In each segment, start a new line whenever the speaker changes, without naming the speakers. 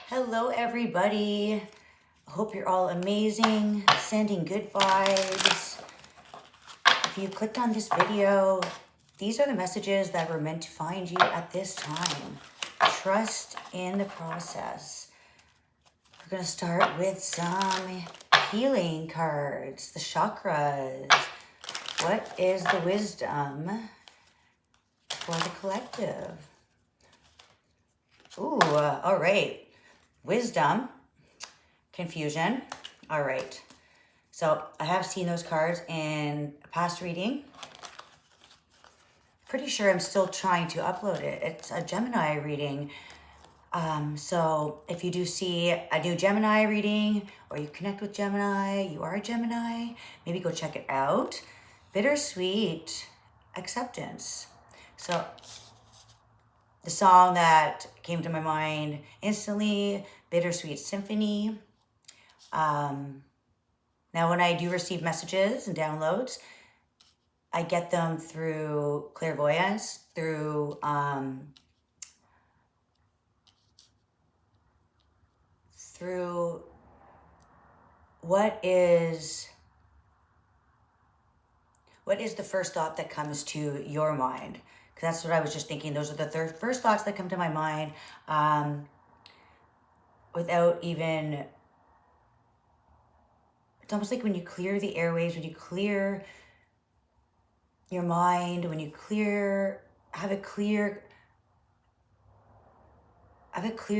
Hello, everybody. I hope you're all amazing, sending good vibes. If you clicked on this video, these are the messages that were meant to find you at this time. Trust in the process. We're going to start with some healing cards, the chakras. What is the wisdom for the collective? Ooh, all right. Wisdom, confusion. All right. So I have seen those cards in a past reading. Pretty sure I'm still trying to upload it. It's a Gemini reading. So if you do see a new Gemini reading or you connect with Gemini, you are a Gemini, maybe go check it out. Bittersweet, acceptance. So the song that came to my mind instantly, Bittersweet Symphony. Now, when I do receive messages and downloads, I get them through clairvoyance, through what is the first thought that comes to your mind? Because that's what I was just thinking. Those are the first thoughts that come to my mind without even... It's almost like when you clear the airwaves, when you clear your mind, when you have a clear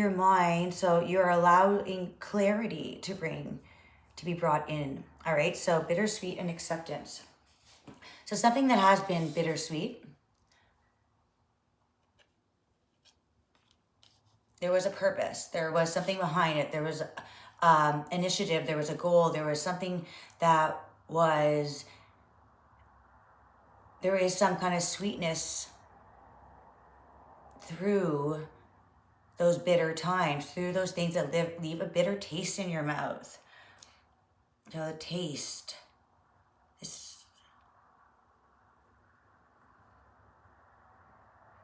mind, so you're allowing clarity to be brought in. All right, so bittersweet and acceptance. So something that has been bittersweet, there was a purpose, there was something behind it, there was initiative, there was a goal, there was something that was, there is some kind of sweetness through those bitter times, through those things that leave a bitter taste in your mouth. You know, the taste.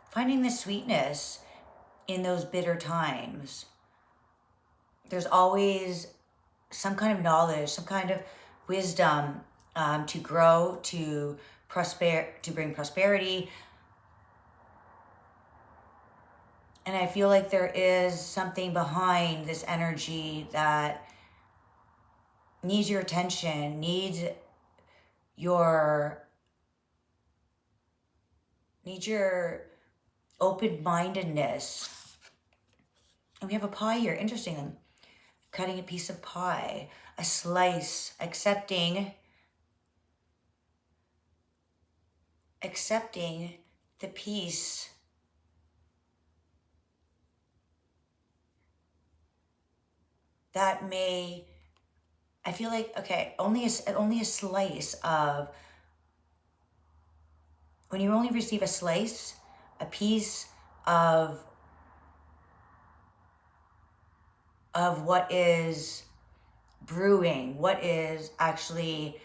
Finding the sweetness in those bitter times. There's always some kind of knowledge, some kind of wisdom to grow, to bring prosperity. And I feel like there is something behind this energy that needs your attention, needs your open-mindedness. And we have a pie here. Interesting. I'm cutting a piece of pie, a slice, accepting the piece that may, I feel like, okay, only a slice of, when you only receive a slice, a piece of what is brewing, what is actually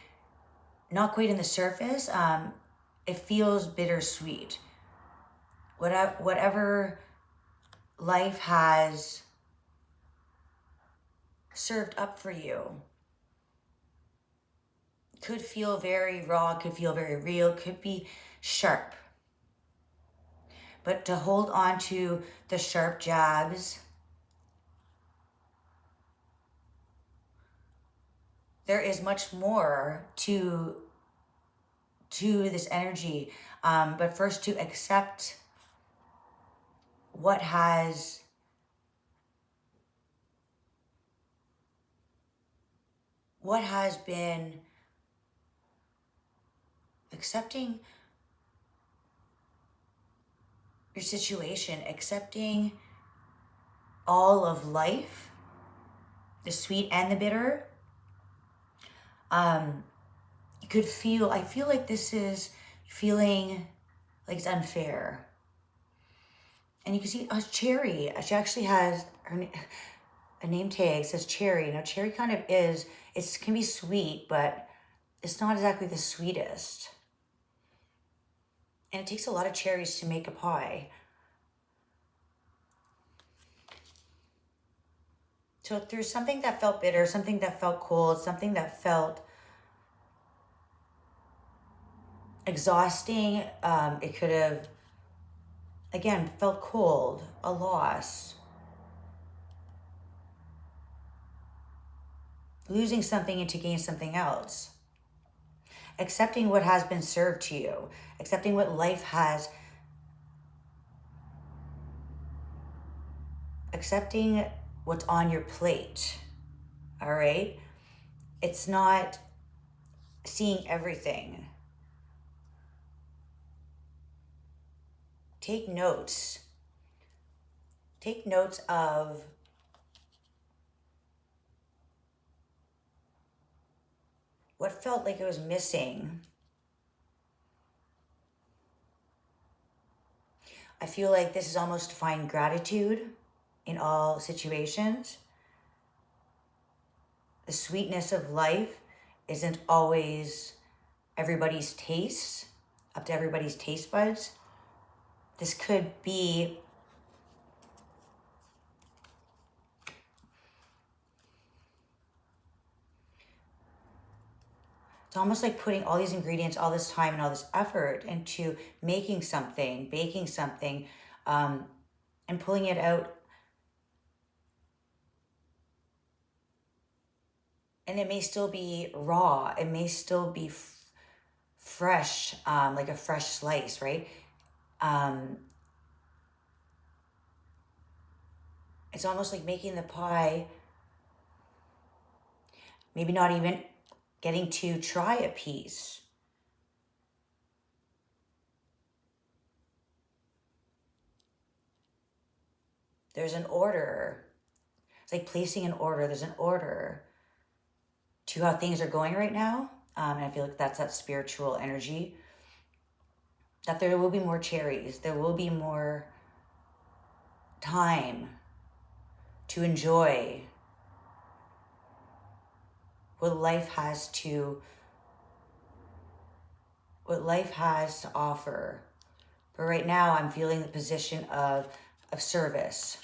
not quite in the surface, it feels bittersweet. Whatever life has served up for you could feel very raw, could feel very real, could be sharp. But to hold on to the sharp jabs, there is much more to this energy. But first, to accept what has been, accepting your situation, accepting all of life, the sweet and the bitter. You could feel, I feel like this is feeling like it's unfair. And you can see Cherry, she actually has a name tag, says Cherry. Now Cherry kind of can be sweet, but it's not exactly the sweetest. And it takes a lot of cherries to make a pie. So through something that felt bitter, something that felt cold, something that felt exhausting, it could have, again, felt cold, a loss, losing something and to gain something else, accepting what has been served to you, accepting what life has, accepting what's on your plate, all right? It's not seeing everything. Take notes. Take notes of what felt like it was missing. I feel like this is almost to find gratitude in all situations. The sweetness of life isn't always everybody's taste, up to everybody's taste buds. This could be it's almost like putting all these ingredients, all this time and all this effort into making something, baking something, and pulling it out. And it may still be raw. It may still be fresh, like a fresh slice, right? It's almost like making the pie, maybe not even getting to try a piece. There's an order. It's like placing an order. There's an order to how things are going right now. And I feel like that's that spiritual energy. That there will be more cherries. There will be more time to enjoy what life has to offer. But right now I'm feeling the position of service,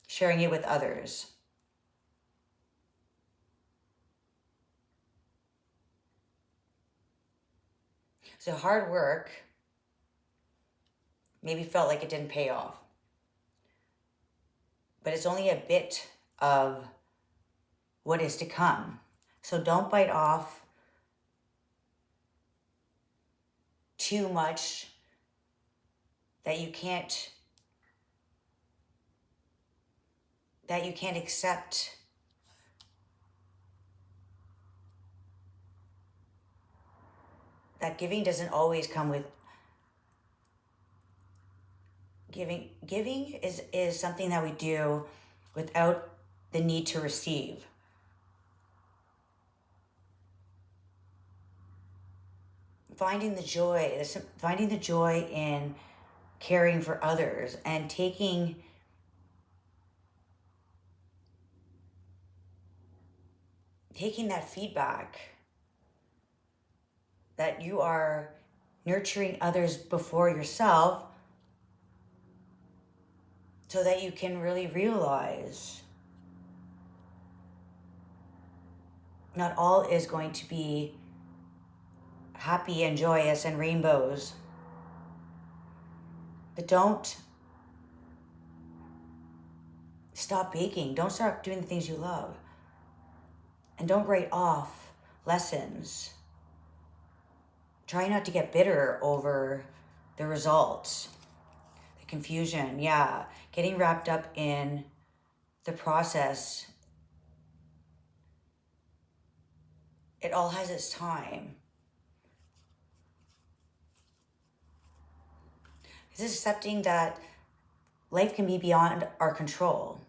sharing it with others. So hard work maybe felt like it didn't pay off. But it's only a bit of what is to come. So don't bite off too much that you can't accept. That giving doesn't always come with giving is something that we do without the need to receive. Finding the joy in caring for others and taking that feedback that you are nurturing others before yourself, so that you can really realize not all is going to be happy and joyous and rainbows. But don't stop baking. Don't stop doing the things you love. And don't write off lessons. Try not to get bitter over the results, the confusion, getting wrapped up in the process. It all has its time. It's accepting that life can be beyond our control.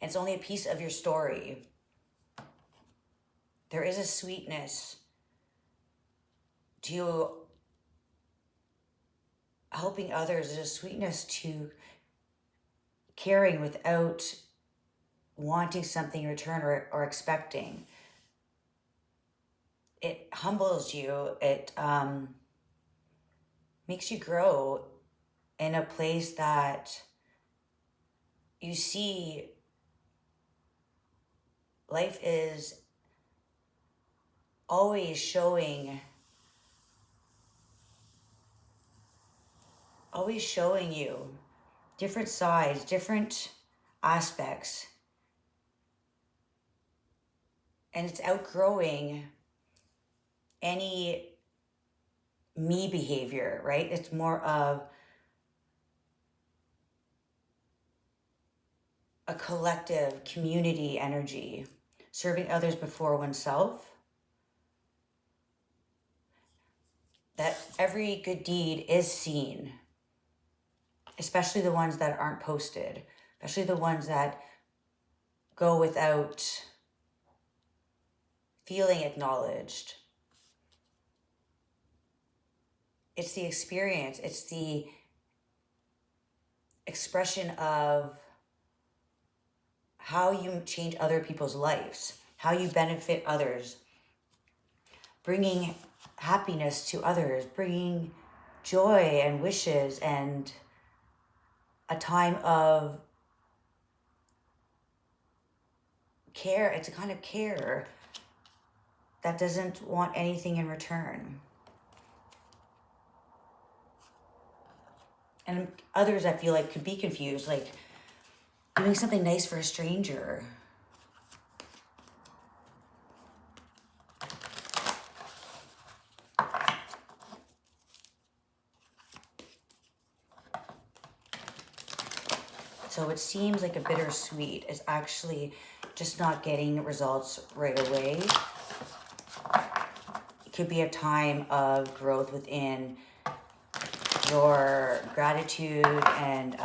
It's only a piece of your story. There is a sweetness to helping others. There's a sweetness to caring without wanting something in return or expecting. It humbles you. It makes you grow in a place that you see life is always showing you different sides, different aspects, and it's outgrowing any me behavior, right? It's more of a collective community energy, serving others before oneself. That every good deed is seen, especially the ones that aren't posted, especially the ones that go without feeling acknowledged. It's the experience, it's the expression of how you change other people's lives, how you benefit others, bringing happiness to others, bringing joy and wishes and a time of care. It's a kind of care that doesn't want anything in return. And others, I feel like, could be confused, like doing something nice for a stranger. So it seems like a bittersweet is actually just not getting results right away. It could be a time of growth within your gratitude and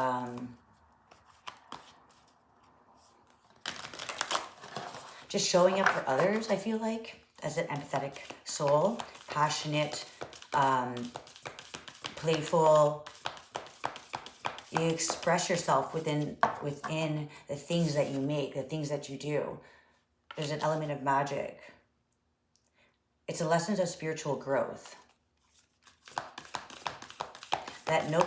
just showing up for others, I feel like, as an empathetic soul, passionate, playful. You express yourself within the things that you make, the things that you do. There's an element of magic. It's a lesson of spiritual growth. That no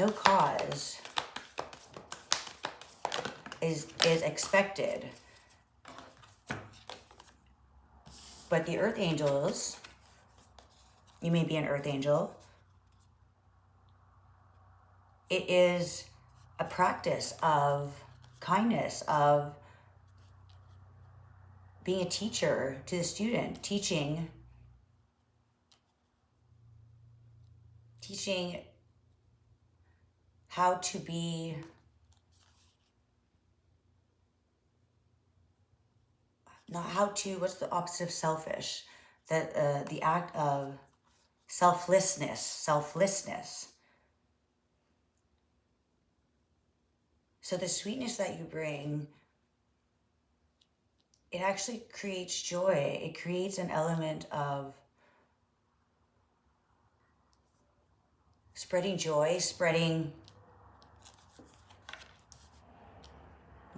cause is expected. But the earth angels, you may be an earth angel, it is a practice of kindness, of being a teacher to the student, teaching how to be what's the opposite of selfish? That the act of selflessness. So the sweetness that you bring, it actually creates joy. It creates an element of spreading joy, spreading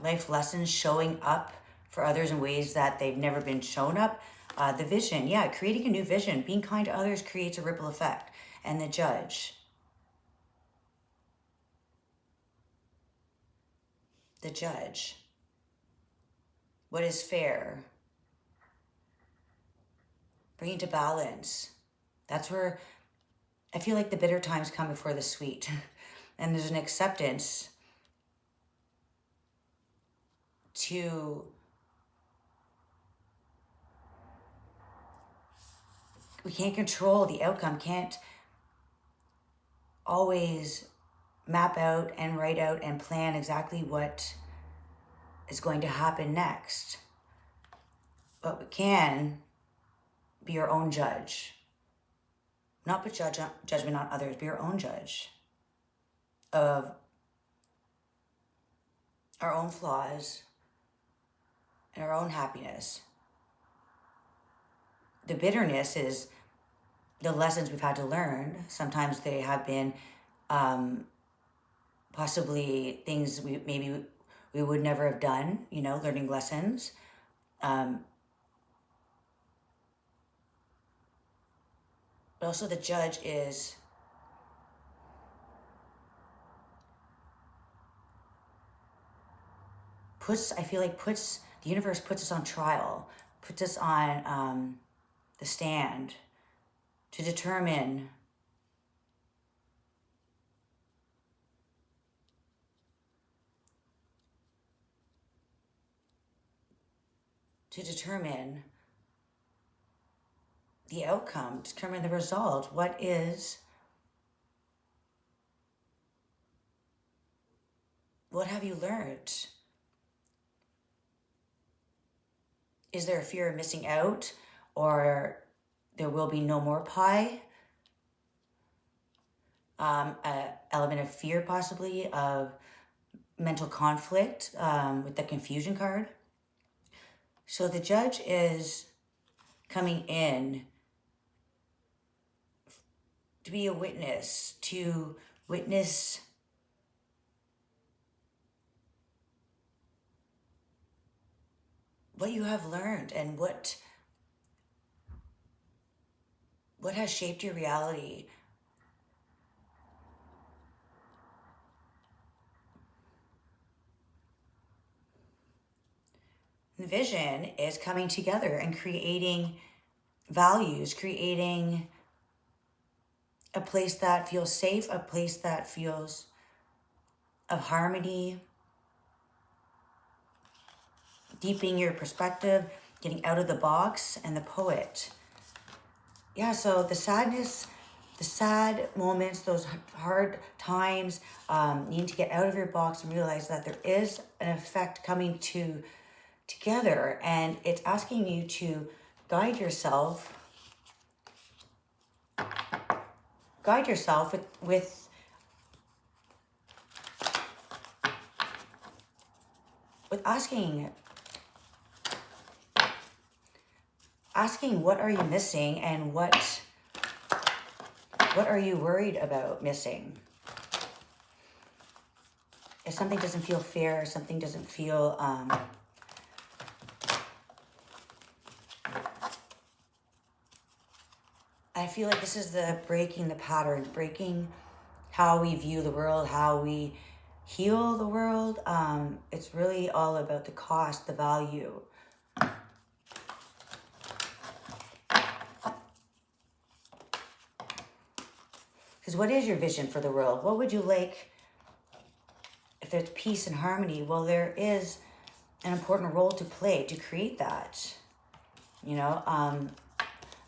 life lessons, showing up for others in ways that they've never been shown up. The vision, yeah, creating a new vision. Being kind to others creates a ripple effect. And the judge. The judge. What is fair? Bringing to balance. That's where I feel like the bitter times come before the sweet. And there's an acceptance to we can't control the outcome, can't always map out and write out and plan exactly what is going to happen next. But we can be our own judge. Not put judgment on others, be our own judge of our own flaws and our own happiness. The bitterness is the lessons we've had to learn. Sometimes they have been possibly things we would never have done, learning lessons. But also the judge is I feel like the universe puts us on trial, puts us on the stand to determine the outcome, determine the result. What have you learned? Is there a fear of missing out, or there will be no more pie? An element of fear, possibly, of mental conflict with the confusion card. So the judge is coming in to be a witness, to witness what you have learned and what has shaped your reality. The vision is coming together and creating values, creating a place that feels safe, a place that feels of harmony, deepening your perspective, getting out of the box, and the poet. Yeah, so the sadness, the sad moments, those hard times, you need to get out of your box and realize that there is an effect coming together, and it's asking you to guide yourself with asking what are you missing, and what are you worried about missing. If something doesn't feel fair, something doesn't feel I feel like this is the breaking the patterns, breaking how we view the world, how we heal the world. It's really all about the cost, the value. Because what is your vision for the world? What would you like if there's peace and harmony? Well, there is an important role to play to create that. You know,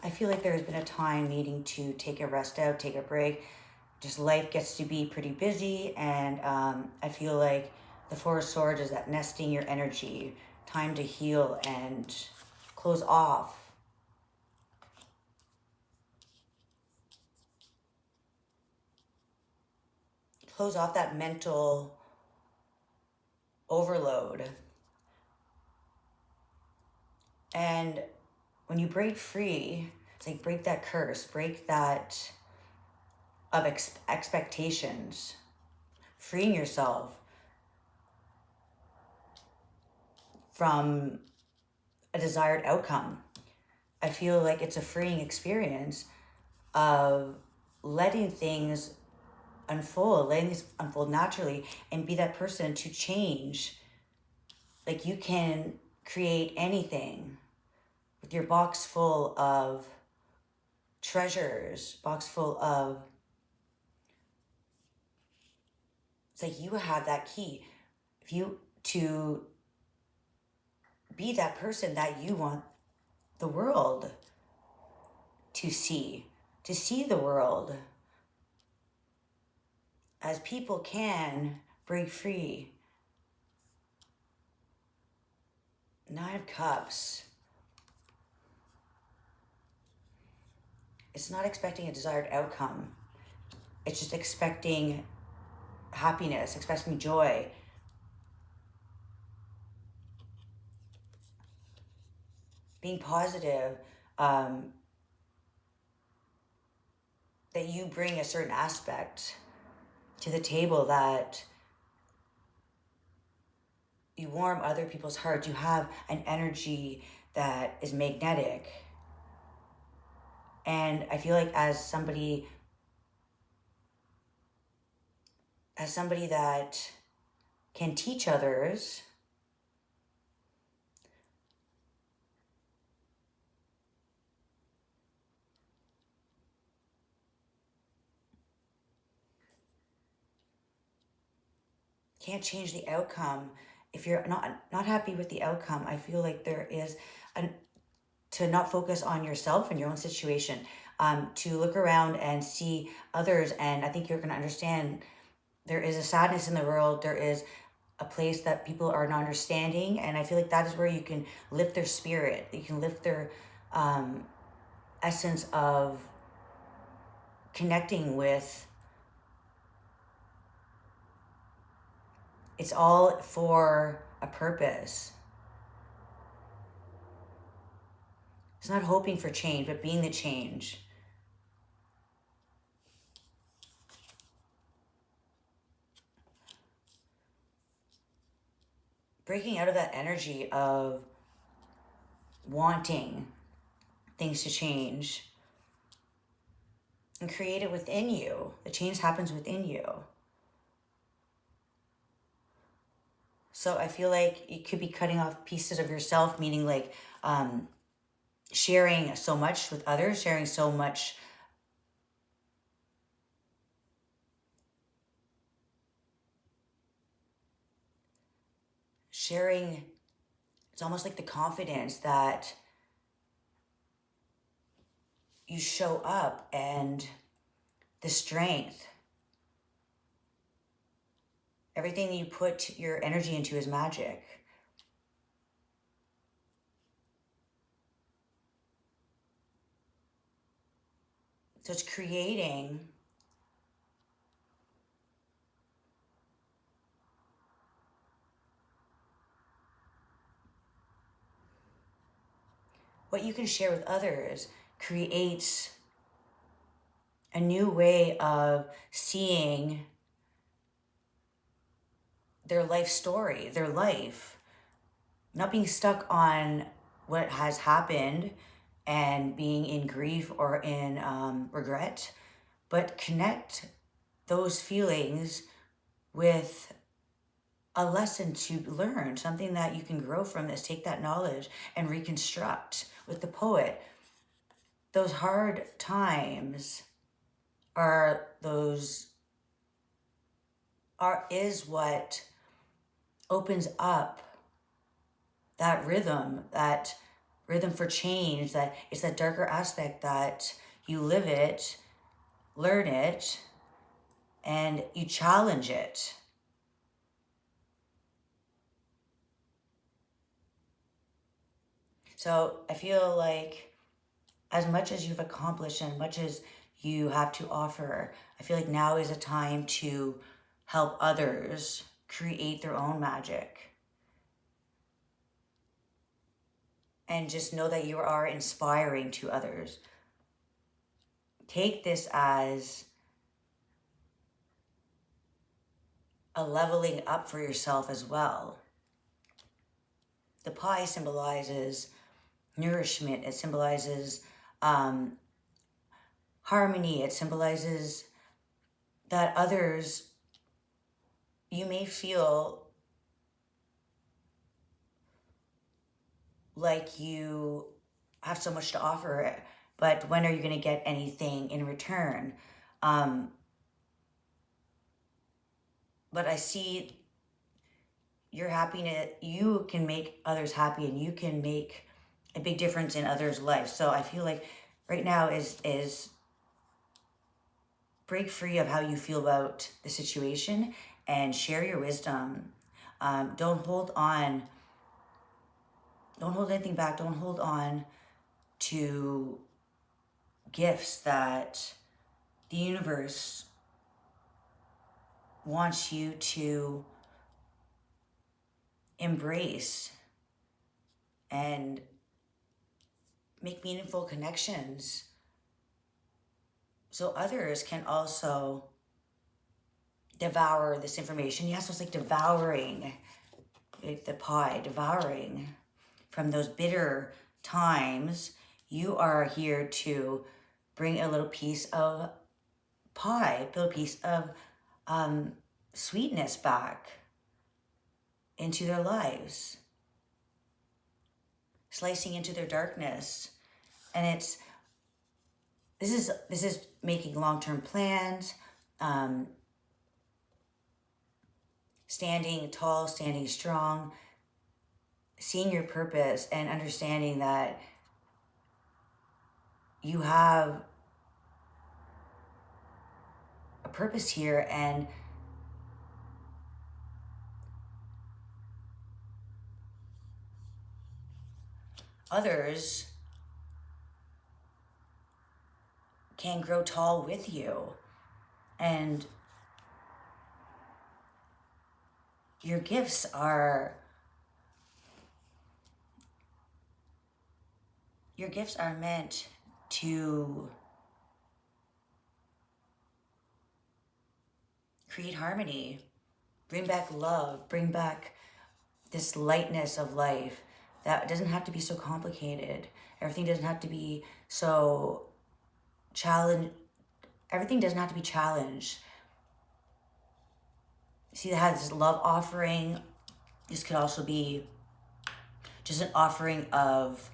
I feel like there's been a time needing to take a rest out, take a break. Just life gets to be pretty busy, and I feel like the Four of Swords is that nesting your energy, time to heal and close off. Close off that mental overload. And when you break free, it's like break that curse, break that of expectations, freeing yourself from a desired outcome. I feel like it's a freeing experience of letting things unfold naturally, and be that person to change. Like, you can create anything with your box full of treasures, box full of, it's like you have that key. If you to be that person that you want the world to see the world as people can break free. Nine of Cups. It's not expecting a desired outcome. It's just expecting happiness, expecting joy. Being positive, that you bring a certain aspect to the table, that you warm other people's hearts. You have an energy that is magnetic. And I feel like as somebody that can teach others, can't change the outcome. If you're not happy with the outcome, I feel like there is to not focus on yourself and your own situation, to look around and see others. And I think you're going to understand there is a sadness in the world. There is a place that people are not understanding. And I feel like that is where you can lift their spirit. You can lift their essence of connecting with. It's all for a purpose. It's not hoping for change, but being the change. Breaking out of that energy of wanting things to change and create it within you. The change happens within you. So I feel like you could be cutting off pieces of yourself, meaning like sharing so much with others, sharing so much sharing. It's almost like the confidence that you show up and the strength. Everything that you put your energy into is magic. So it's creating what you can share with others creates a new way of seeing their life story, their life. Not being stuck on what has happened and being in grief or in regret, but connect those feelings with a lesson to learn, something that you can grow from this. Take that knowledge and reconstruct. With the poet, those hard times is what opens up that rhythm for change. That it's that darker aspect that you live it, learn it, and you challenge it. So I feel like as much as you've accomplished and as much as you have to offer, I feel like now is a time to help others create their own magic. And just know that you are inspiring to others. Take this as a leveling up for yourself as well. The pie symbolizes nourishment. It symbolizes harmony. It symbolizes that others, you may feel like you have so much to offer, but when are you going to get anything in return? But I see your happiness, you can make others happy and you can make a big difference in others' lives. So I feel like right now is break free of how you feel about the situation and share your wisdom. Don't hold on. Don't hold anything back. Don't hold on to gifts that the universe wants you to embrace and make meaningful connections so others can also devour this information. Yes, it's like devouring the pie, devouring from those bitter times. You are here to bring a little piece of pie, a little piece of sweetness back into their lives, slicing into their darkness. And this is making long-term plans, standing tall, standing strong, seeing your purpose and understanding that you have a purpose here, and others can grow tall with you. And your gifts are meant to create harmony, bring back love, bring back this lightness of life. That doesn't have to be so complicated. Everything doesn't have to be so everything doesn't have to be challenged. See, that has this love offering. This could also be just an offering of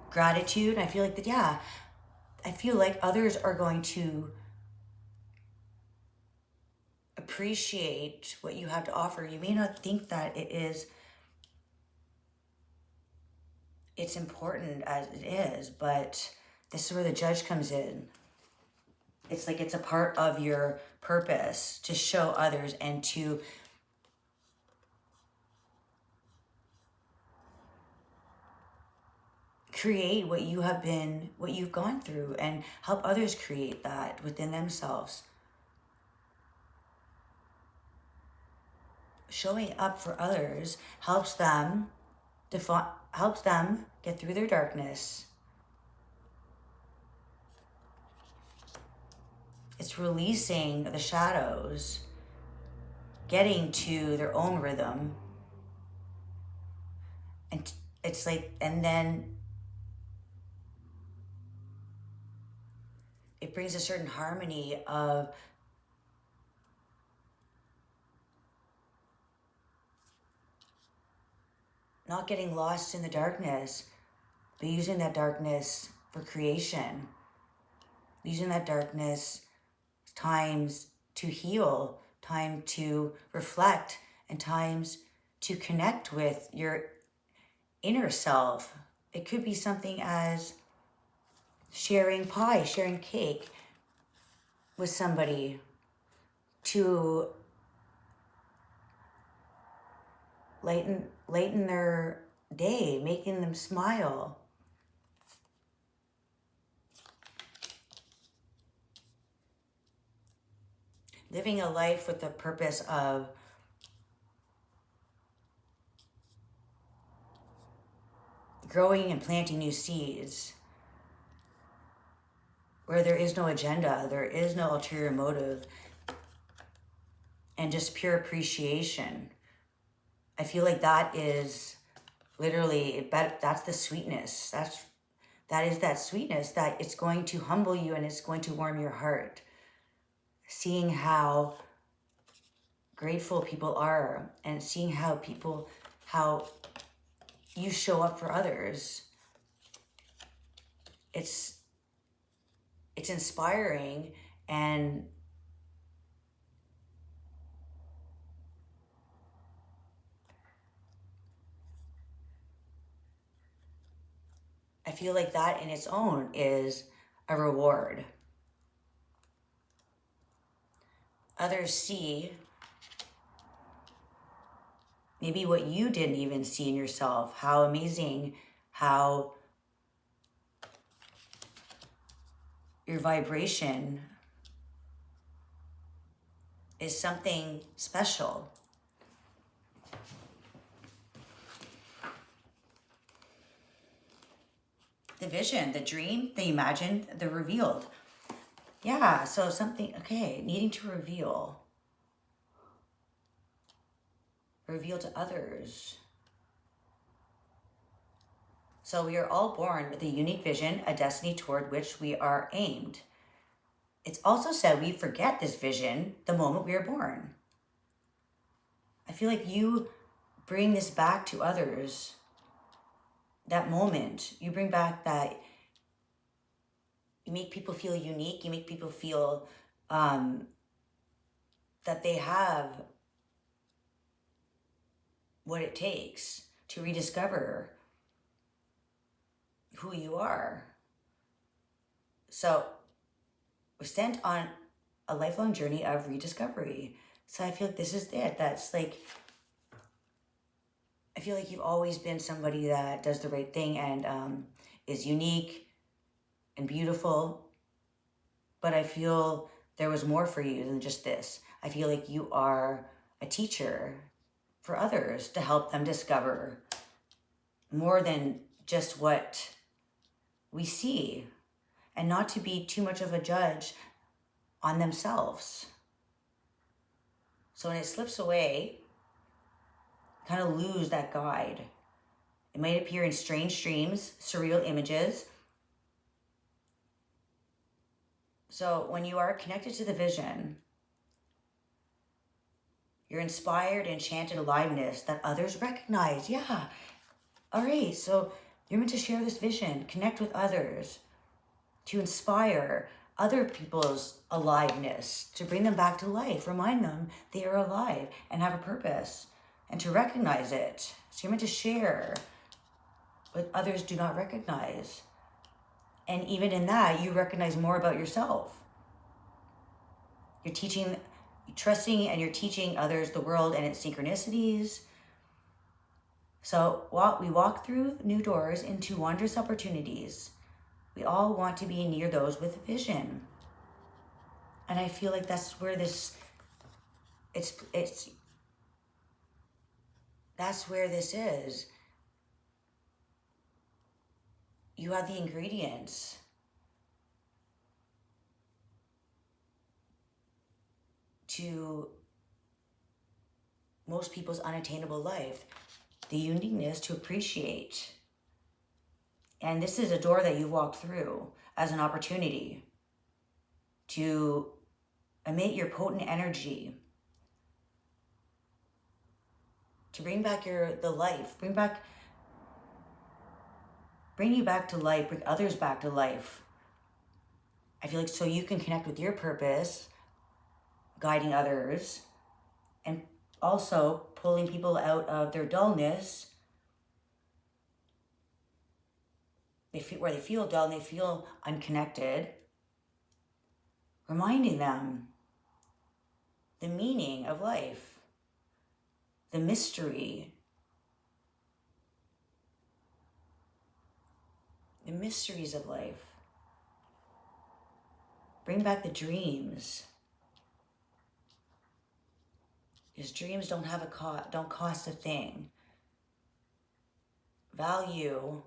gratitude. I feel like that, yeah, I feel like others are going to appreciate what you have to offer. You may not think that it's important as it is, but this is where the judge comes in. It's like it's a part of your purpose to show others and to create what you've gone through, and help others create that within themselves. Showing up for others helps them get through their darkness. It's releasing the shadows, getting to their own rhythm. And it's like, and then it brings a certain harmony of not getting lost in the darkness, but using that darkness for creation. Using that darkness times to heal, time to reflect, and times to connect with your inner self. It could be something as sharing pie, sharing cake with somebody to lighten their day, making them smile. Living a life with the purpose of growing and planting new seeds, where there is no agenda, there is no ulterior motive, and just pure appreciation. I feel like that is literally, that's the sweetness. That is that sweetness that it's going to humble you and it's going to warm your heart. Seeing how grateful people are and seeing how you show up for others. It's inspiring, and I feel like that in its own is a reward. Others see maybe what you didn't even see in yourself. How amazing, how your vibration is something special. The vision, the dream, the imagined, the revealed. Yeah, so something, okay, needing to reveal. Reveal to others. So we are all born with a unique vision, a destiny toward which we are aimed. It's also said we forget this vision the moment we are born. I feel like you bring this back to others. That moment, you bring back that, you make people feel unique, you make people feel that they have what it takes to rediscover who you are. So we're sent on a lifelong journey of rediscovery. So I feel like this is it. That's like, I feel like you've always been somebody that does the right thing and is unique and beautiful. But I feel there was more for you than just this. I feel like you are a teacher for others to help them discover more than just what we see, and not to be too much of a judge on themselves. So when it slips away, kind of lose that guide. It might appear in strange dreams, surreal images. So when you are connected to the vision, you're inspired, enchanted aliveness that others recognize. Yeah. All right. So you're meant to share this vision, connect with others, to inspire other people's aliveness, to bring them back to life, remind them they are alive and have a purpose, and to recognize it. So you're meant to share what others do not recognize. And even in that, you recognize more about yourself. You're teaching, trusting, and you're teaching others the world and its synchronicities. So we walk through new doors into wondrous opportunities. We all want to be near those with vision. And I feel like that's where that's where this is. You have the ingredients to most people's unattainable life, the uniqueness to appreciate. And this is a door that you walked through as an opportunity to emit your potent energy, to bring back the life, bring you back to life, bring others back to life. I feel like so you can connect with your purpose, guiding others, and also pulling people out of their dullness. Where they feel dull and they feel unconnected, reminding them the meaning of life, the mystery, the mysteries of life. Bring back the dreams. Because dreams don't have don't cost a thing. Value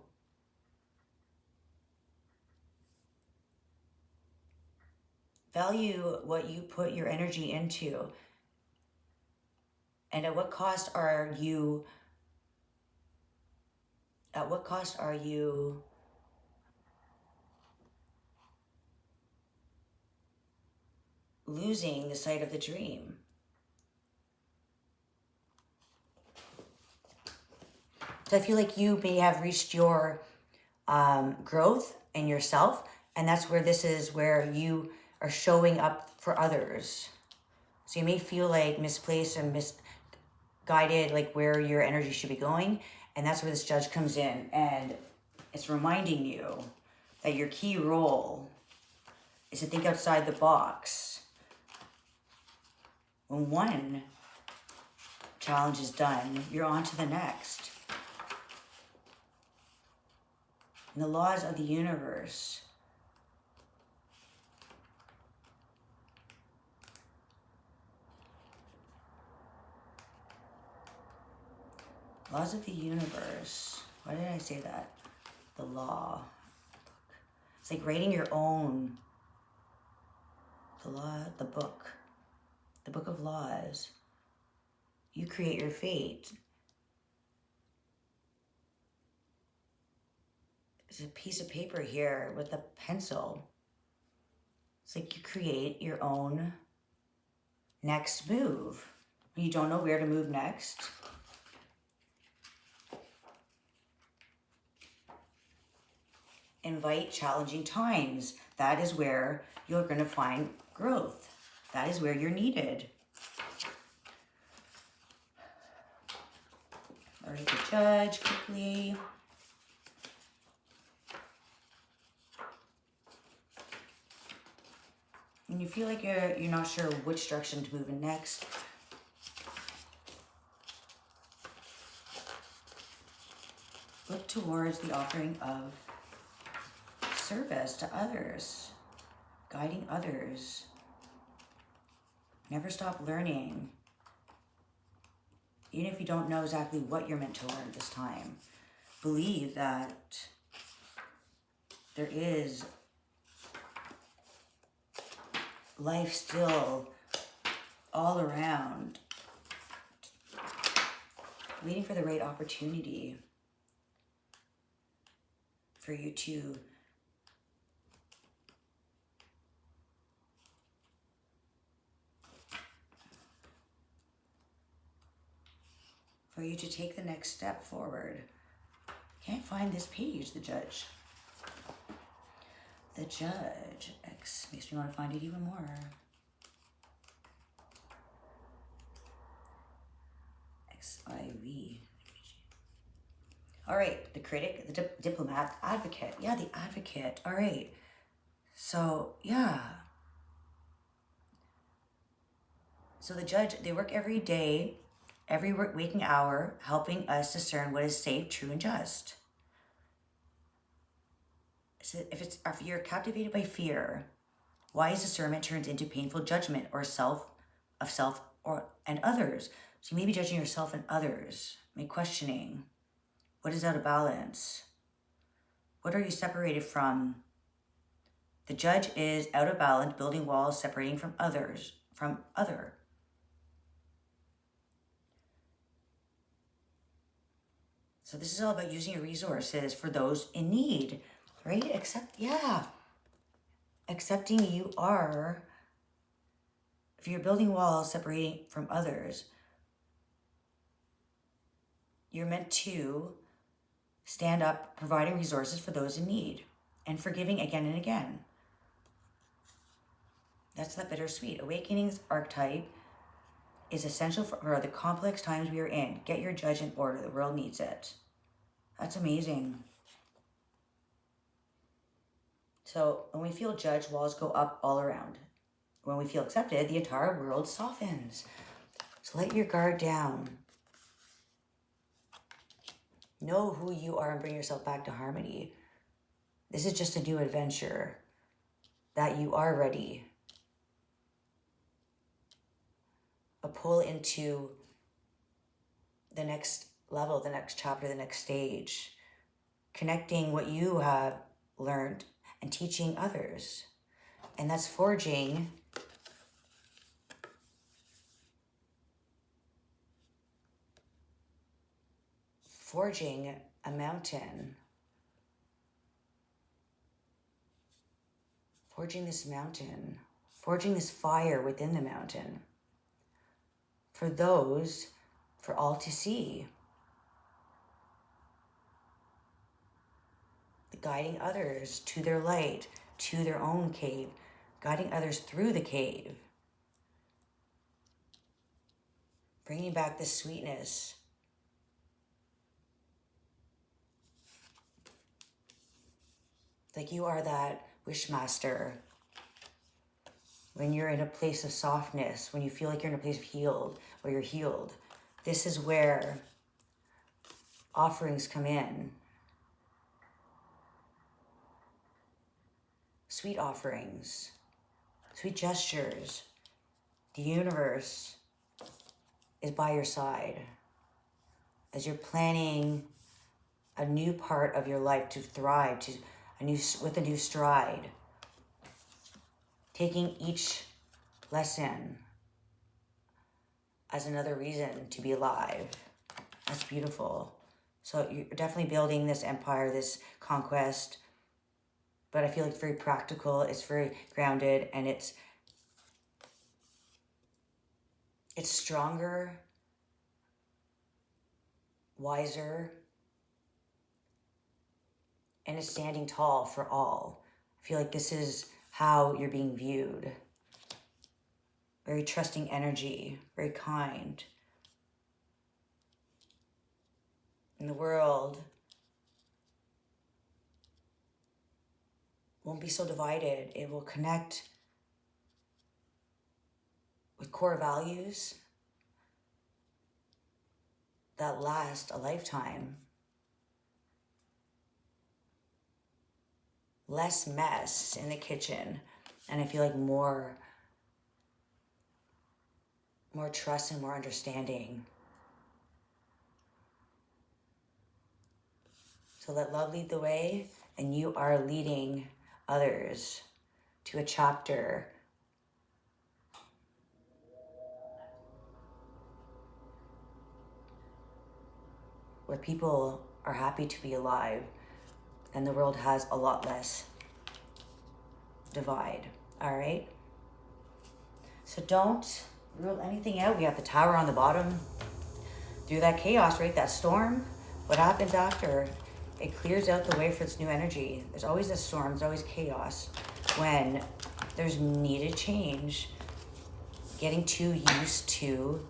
what you put your energy into. And at what cost are you losing the sight of the dream? So I feel like you may have reached your growth in yourself, and that's where this is where you are showing up for others. So you may feel like misplaced and misguided, like where your energy should be going, and that's where this judge comes in, and it's reminding you that your key role is to think outside the box. When one challenge is done, you're on to the next. And the laws of the universe. Laws of the universe. Why did I say that? The law. It's like writing your own. The law, the book of laws. You create your fate. There's a piece of paper here with a pencil. It's like you create your own next move. You don't know where to move next. Invite challenging times. That is where you're going to find growth. That is where you're needed. All right, the Judge, quickly. And you feel like you're not sure which direction to move in next. Look towards the offering of service to others, guiding others. Never stop learning. Even if you don't know exactly what you're meant to learn this time, believe that there is life still all around, waiting for the right opportunity for you to take the next step forward. Can't find this page, the Judge. The Judge. X makes me want to find it even more. XIV. All right, the Critic, the Diplomat, Advocate. Yeah, the Advocate. All right. So, yeah. So the Judge, they work every day, every waking hour, helping us discern what is safe, true, and just. So if you're captivated by fear, wise discernment turns into painful judgment or self and others. So you may be judging yourself and others, may questioning, what is out of balance? What are you separated from? The Judge is out of balance, building walls, separating from others, from other. So this is all about using your resources for those in need, right? Accepting you are, if you're building walls, separating from others, you're meant to stand up, providing resources for those in need and forgiving again and again. That's that bittersweet. Awakening's archetype is essential for the complex times we are in. Get your Judge in order. The world needs it. That's amazing. So when we feel judged, walls go up all around. When we feel accepted, the entire world softens. So let your guard down. Know who you are and bring yourself back to harmony. This is just a new adventure that you are ready. A pull into the next level, the next chapter, the next stage. Connecting what you have learned and teaching others. And that's forging a mountain. Forging this mountain. Forging this fire within the mountain. For all to see. Guiding others to their light, to their own cave. Guiding others through the cave. Bringing back the sweetness. Like you are that wishmaster. When you're in a place of softness, when you feel like you're in a place of healed, or you're healed, this is where offerings come in. Sweet offerings, sweet gestures. The universe is by your side as you're planning a new part of your life to thrive, with a new stride. Taking each lesson as another reason to be alive. That's beautiful. So you're definitely building this empire, this conquest, but I feel like it's very practical, it's very grounded, and it's stronger, wiser, and it's standing tall for all. I feel like this is how you're being viewed. Very trusting energy, very kind. And the world won't be so divided. It will connect with core values that last a lifetime. Less mess in the kitchen. And I feel like more trust and more understanding. So let love lead the way, and you are leading others to a chapter where people are happy to be alive and the world has a lot less divide. All right? So don't rule anything out. We have the Tower on the bottom. Through that chaos, right? That storm, what happens after? It clears out the way for this new energy. There's always a storm, there's always chaos when there's needed change. Getting too used to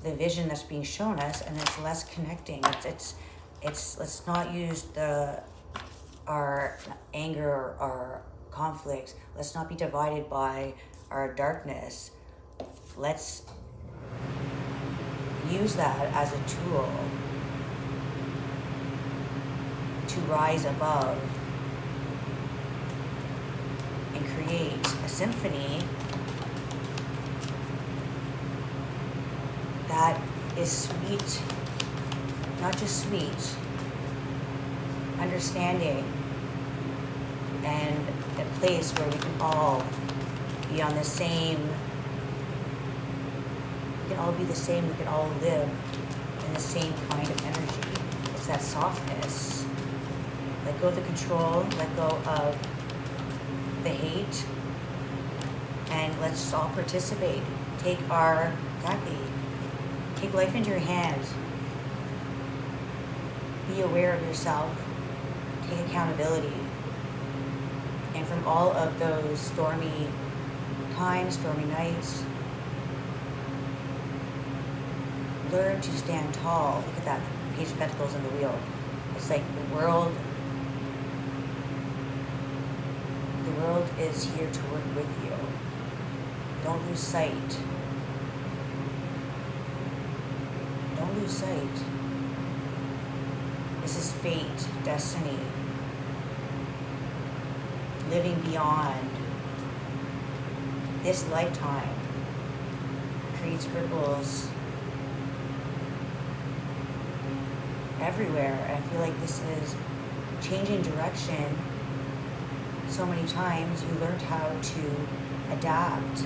the vision that's being shown us, and it's less connecting. It's let's not use our anger or our conflicts. Let's not be divided by our darkness. Let's use that as a tool to rise above and create a symphony that is sweet, not just sweet, understanding, and a place where we can all be on the same, we can all be the same, we can all live in the same kind of energy. It's that softness. Let go of the control, let go of the hate, and let's just all participate. Take life into your hands. Be aware of yourself. Take accountability. And from all of those stormy times, stormy nights, learn to stand tall. Look at that Page of Pentacles in the wheel. It's like the world is here to work with you. Don't lose sight. Don't lose sight. This is fate, destiny. Living beyond this lifetime creates ripples everywhere. I feel like this is changing direction. So many times you learned how to adapt,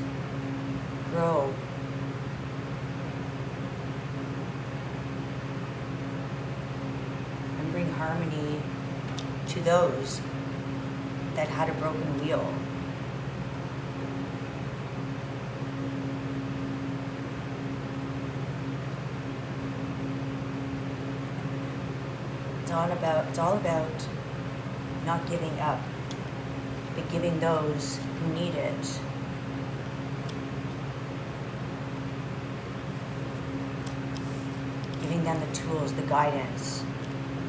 grow, and bring harmony to those that had a broken wheel. It's all about not giving up, but giving those who need it. Giving them the tools, the guidance,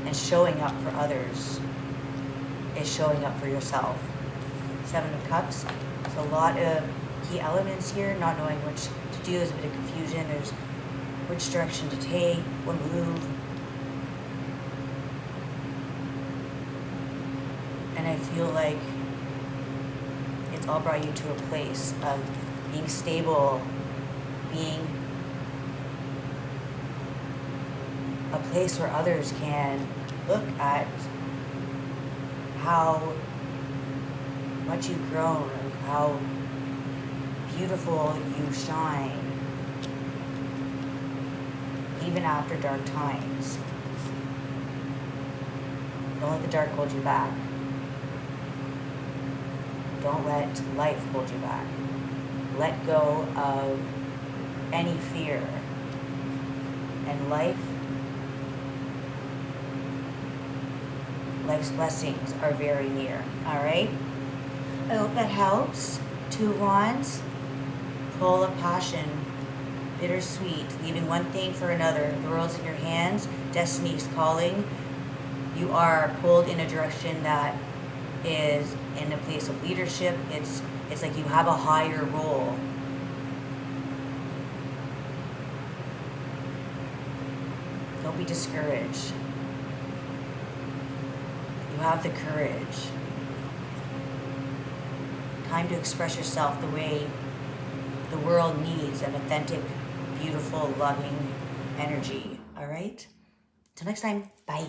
and showing up for others is showing up for yourself. 7 of Cups. There's a lot of key elements here, not knowing which to do. There's a bit of confusion. There's which direction to take, what move. And I feel like it's all brought you to a place of being stable, being a place where others can look at how much you've grown, and how beautiful you shine, even after dark times. Don't let the dark hold you back. Don't let life hold you back. Let go of any fear. And life's blessings are very near. All right? I hope that helps. 2 of Wands, full of passion, bittersweet, leaving one thing for another. The world's in your hands, destiny is calling. You are pulled in a direction that is in a place of leadership. It's like you have a higher role. Don't be discouraged. You have the courage. Time to express yourself the way the world needs an authentic, beautiful, loving energy. All right? Till next time. Bye.